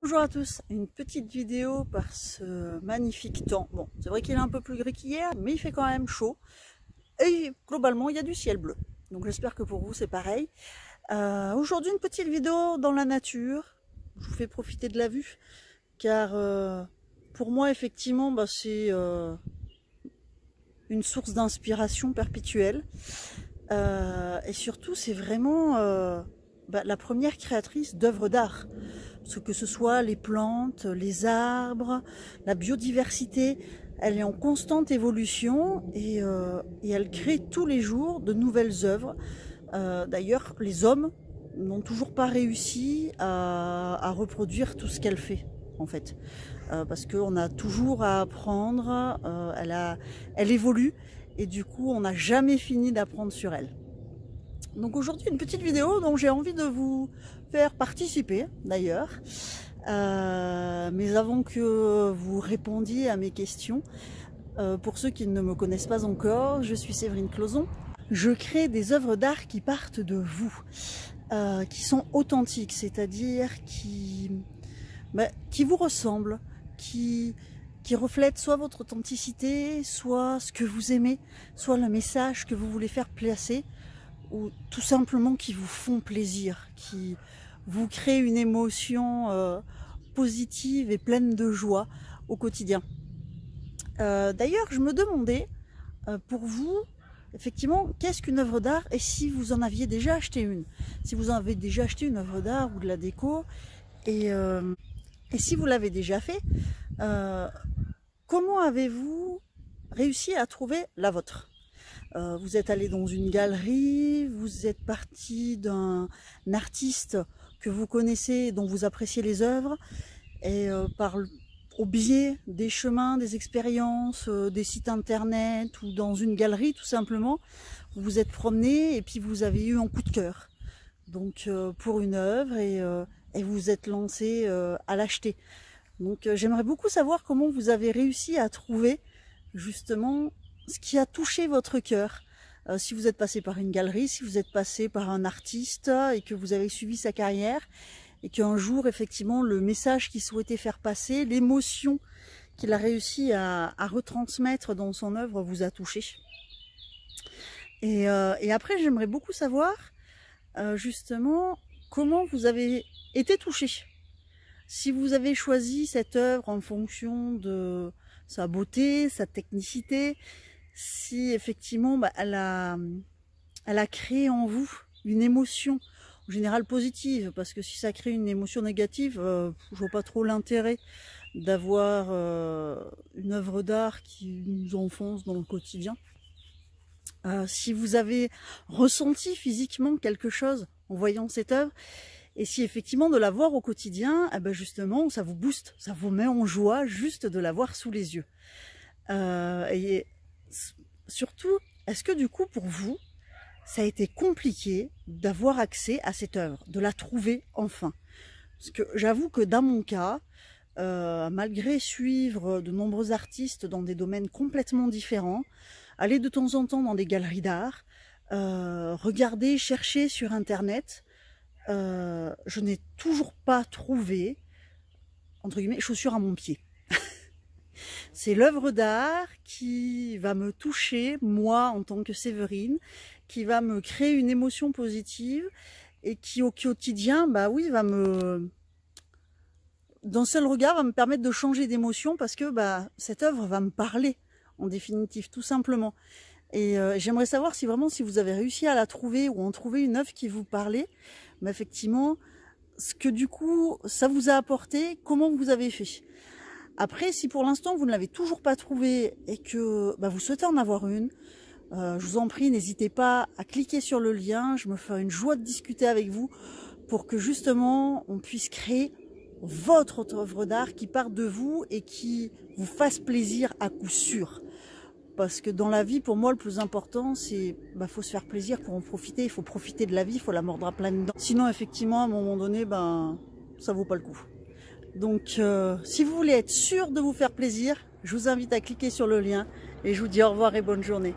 Bonjour à tous, une petite vidéo par ce magnifique temps. Bon, c'est vrai qu'il est un peu plus gris qu'hier, mais il fait quand même chaud. Et globalement, il y a du ciel bleu. Donc j'espère que pour vous, c'est pareil. Aujourd'hui, une petite vidéo dans la nature. Je vous fais profiter de la vue, car pour moi, effectivement, c'est une source d'inspiration perpétuelle. Et surtout, c'est vraiment la première créatrice d'œuvres d'art. Parce que ce soit les plantes, les arbres, la biodiversité, elle est en constante évolution et elle crée tous les jours de nouvelles œuvres. D'ailleurs, les hommes n'ont toujours pas réussi à reproduire tout ce qu'elle fait, en fait. Parce qu'on a toujours à apprendre, elle évolue et du coup, on n'a jamais fini d'apprendre sur elle. Donc aujourd'hui, une petite vidéo dont j'ai envie de vous faire participer d'ailleurs. Mais avant que vous répondiez à mes questions, pour ceux qui ne me connaissent pas encore, je suis Séverine Clauzon. Je crée des œuvres d'art qui partent de vous, qui sont authentiques, c'est-à-dire qui vous ressemblent, qui reflètent soit votre authenticité, soit ce que vous aimez, soit le message que vous voulez faire passer, ou tout simplement qui vous font plaisir, qui vous créent une émotion positive et pleine de joie au quotidien. D'ailleurs, je me demandais, pour vous, effectivement, qu'est-ce qu'une œuvre d'art et si vous en aviez déjà acheté une. Si vous en avez déjà acheté une œuvre d'art ou de la déco, et si vous l'avez déjà fait, comment avez-vous réussi à trouver la vôtre ? Vous êtes allé dans une galerie, vous êtes parti d'un artiste que vous connaissez, dont vous appréciez les œuvres, et au biais des chemins, des expériences, des sites internet ou dans une galerie tout simplement, vous vous êtes promené et puis vous avez eu un coup de cœur donc pour une œuvre et vous vous êtes lancé à l'acheter. Donc j'aimerais beaucoup savoir comment vous avez réussi à trouver justement ce qui a touché votre cœur. Si vous êtes passé par une galerie, si vous êtes passé par un artiste et que vous avez suivi sa carrière et qu'un jour effectivement le message qu'il souhaitait faire passer, l'émotion qu'il a réussi à retransmettre dans son œuvre vous a touché. Et après j'aimerais beaucoup savoir justement comment vous avez été touché. Si vous avez choisi cette œuvre en fonction de sa beauté, sa technicité, si effectivement elle a créé en vous une émotion en général positive, parce que si ça crée une émotion négative, je vois pas trop l'intérêt d'avoir une œuvre d'art qui nous enfonce dans le quotidien. Si vous avez ressenti physiquement quelque chose en voyant cette œuvre, et si effectivement de la voir au quotidien, justement ça vous booste, ça vous met en joie juste de la voir sous les yeux. Et surtout, est-ce que du coup pour vous, ça a été compliqué d'avoir accès à cette œuvre, de la trouver enfin? Parce que j'avoue que dans mon cas, malgré suivre de nombreux artistes dans des domaines complètement différents, aller de temps en temps dans des galeries d'art, regarder, chercher sur internet, je n'ai toujours pas trouvé, entre guillemets, chaussures à mon pied. C'est l'œuvre d'art qui va me toucher, moi, en tant que Séverine, qui va me créer une émotion positive et qui, au quotidien, va me... d'un seul regard, va me permettre de changer d'émotion parce que cette œuvre va me parler, en définitive, tout simplement. Et j'aimerais savoir si vraiment, si vous avez réussi à la trouver ou en trouver une œuvre qui vous parlait, effectivement, ce que du coup, ça vous a apporté, comment vous avez fait. Après, si pour l'instant vous ne l'avez toujours pas trouvé et que vous souhaitez en avoir une, je vous en prie, n'hésitez pas à cliquer sur le lien. Je me ferai une joie de discuter avec vous pour que justement on puisse créer votre œuvre d'art qui part de vous et qui vous fasse plaisir à coup sûr. Parce que dans la vie, pour moi, le plus important, c'est faut se faire plaisir pour en profiter. Il faut profiter de la vie, il faut la mordre à pleines dents. Sinon, effectivement, à un moment donné, ça vaut pas le coup. Donc, si vous voulez être sûr de vous faire plaisir, je vous invite à cliquer sur le lien et je vous dis au revoir et bonne journée.